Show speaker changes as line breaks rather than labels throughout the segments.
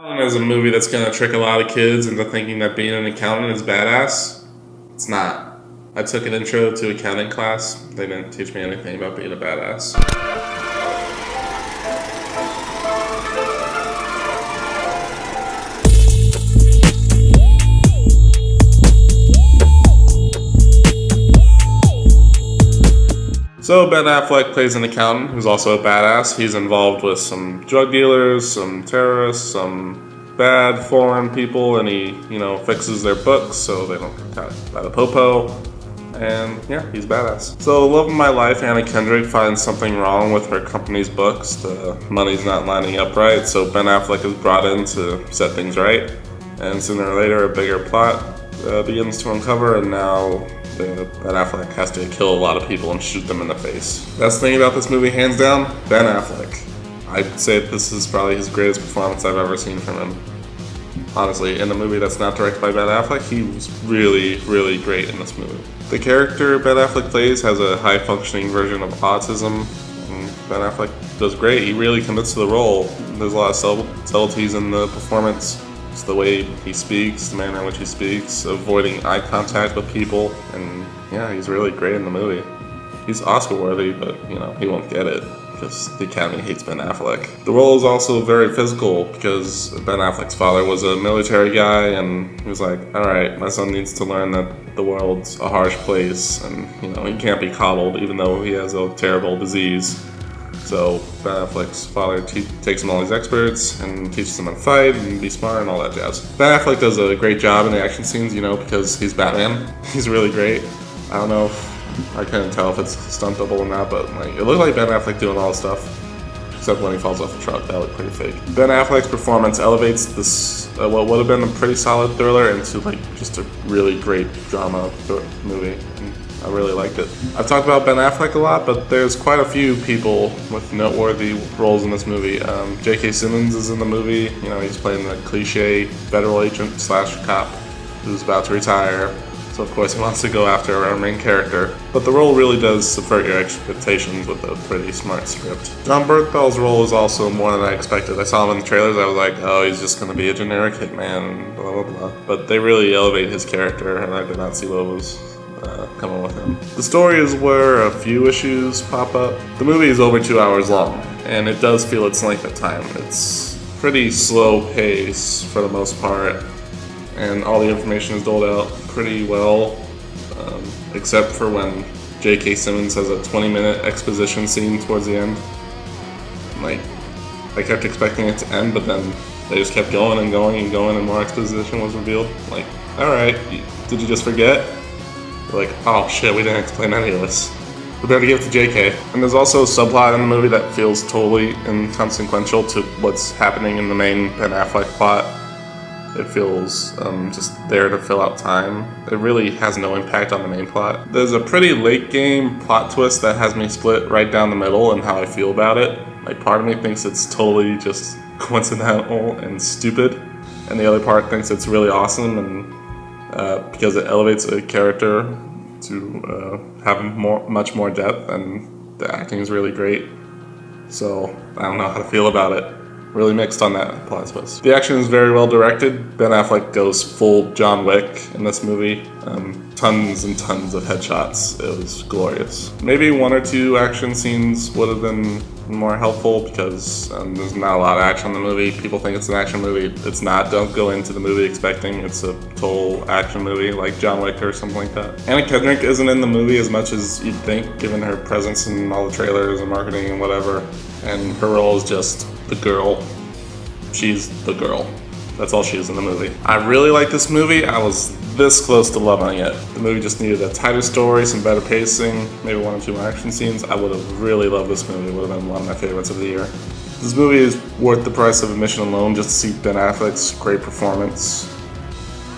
Is a movie that's going to trick a lot of kids into thinking that being an accountant is badass. It's not. I took an intro to accounting class. They didn't teach me anything about being a badass. So Ben Affleck plays an accountant who's also a badass. He's involved with some drug dealers, some terrorists, some bad foreign people, and he, fixes their books so they don't get caught by the popo. And yeah, he's badass. So the love of my life, Anna Kendrick, finds something wrong with her company's books. The money's not lining up right, so Ben Affleck is brought in to set things right. And sooner or later, a bigger plot begins to uncover, and now Ben Affleck has to kill a lot of people and shoot them in the face. Best thing about this movie, hands down, Ben Affleck. I'd say this is probably his greatest performance I've ever seen from him. Honestly, in a movie that's not directed by Ben Affleck, he was really, really great in this movie. The character Ben Affleck plays has a high-functioning version of autism, and Ben Affleck does great. He really commits to the role. There's a lot of subtleties in the performance. It's the way he speaks, the manner in which he speaks, avoiding eye contact with people, and yeah, he's really great in the movie. He's Oscar-worthy, but he won't get it because the Academy hates Ben Affleck. The role is also very physical because Ben Affleck's father was a military guy, and he was like, all right, my son needs to learn that the world's a harsh place, and he can't be coddled even though he has a terrible disease. So Ben Affleck's father takes him all these experts and teaches him how to fight and be smart and all that jazz. Ben Affleck does a great job in the action scenes, because he's Batman. He's really great. I don't know if I couldn't tell if it's stunt double or not, but it looked like Ben Affleck doing all the stuff. Except when he falls off the truck, that looked pretty fake. Ben Affleck's performance elevates this what would have been a pretty solid thriller into just a really great drama movie. And I really liked it. I've talked about Ben Affleck a lot, but there's quite a few people with noteworthy roles in this movie. J.K. Simmons is in the movie. He's playing the cliche federal agent / cop who's about to retire. So of course he wants to go after our main character. But the role really does subvert your expectations with a pretty smart script. Jon Bernthal's role is also more than I expected. I saw him in the trailers, I was like, oh, he's just going to be a generic hitman, blah, blah, blah. But they really elevate his character, and I did not see what was coming with him. The story is where a few issues pop up. The movie is over 2 hours long, and it does feel its length at time. It's pretty slow pace for the most part, and all the information is doled out pretty well, except for when J.K. Simmons has a 20-minute exposition scene towards the end. I kept expecting it to end, but then they just kept going and going and going, and more exposition was revealed. Alright, did you just forget? Oh shit, we didn't explain any of this. We better give it to JK. And there's also a subplot in the movie that feels totally inconsequential to what's happening in the main Ben Affleck plot. It feels just there to fill out time. It really has no impact on the main plot. There's a pretty late game plot twist that has me split right down the middle in how I feel about it. Part of me thinks it's totally just coincidental and stupid, and the other part thinks it's really awesome and because it elevates a character to have much more depth, and the acting is really great. So I don't know how to feel about it. Really mixed on that plot twist. The action is very well directed. Ben Affleck goes full John Wick in this movie. Tons and tons of headshots. It was glorious. Maybe one or two action scenes would have been more helpful because there's not a lot of action in the movie. People think it's an action movie. It's not. Don't go into the movie expecting it's a total action movie like John Wick or something like that. Anna Kendrick isn't in the movie as much as you'd think, given her presence in all the trailers and marketing and whatever. And her role is just the girl. She's the girl. That's all she is in the movie. I really like this movie. I was this close to loving it. The movie just needed a tighter story, some better pacing, maybe one or two more action scenes. I would have really loved this movie. It would have been one of my favorites of the year. This movie is worth the price of admission alone just to see Ben Affleck's great performance.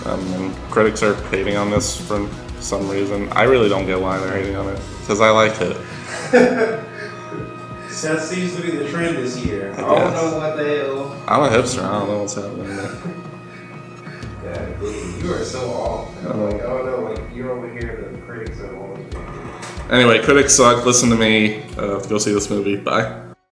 And critics are hating on this for some reason. I really don't get why they're hating on it, because I like it.
That seems to be the trend this year. I don't know what the hell.
I'm a hipster. I don't know what's happening there.
Yeah, dude, you are so off. I'm oh no, you're over here, the critics are always.
Anyway, critics suck. Listen to me. Go see this movie. Bye.